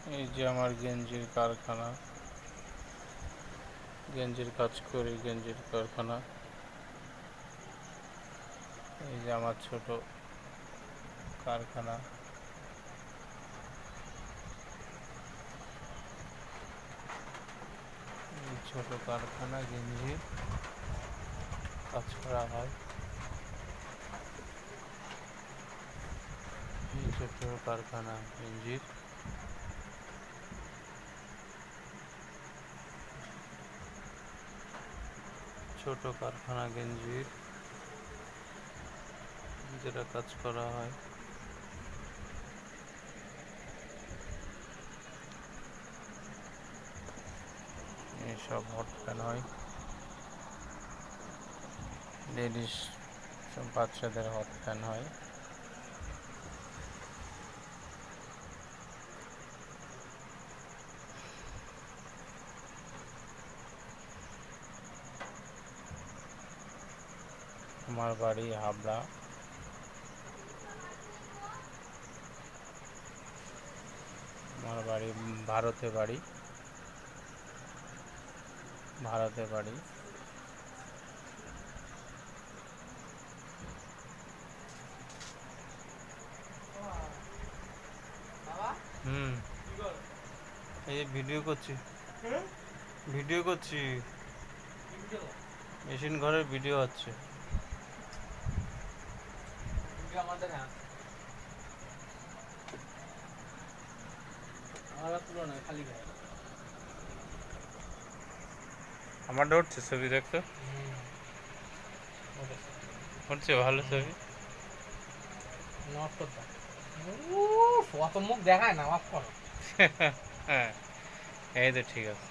এই যে আমার গেঞ্জির কারখানা, গেঞ্জির কাজ করি, গেঞ্জির কারখানা। এই যে আমার ছোট কারখানা। এই ছোট কারখানা গেঞ্জির কাজ করা হয়। এই ছোট কারখানা গেঞ্জির। ছোট কারখানা গেঞ্জির যেটা কাজ করা হয়। এইসব হট প্যান্ট হয়, লেডিস সব বাচ্চাদের হট প্যান্ট হয়। আমার বাড়ি হাবড়া। আমার বাড়ি ভারতে বাড়ি, ভারতে বাড়ি। হুম, এই যে ভিডিও করছি, ভিডিও করছি, মেশিন ঘরের ভিডিও হচ্ছে। আমারটা উঠছে ছবি দেখতো, উঠছে ভালো ছবি। অত মুখ দেখায় না, অফ করো। হ্যাঁ, এই তো ঠিক আছে।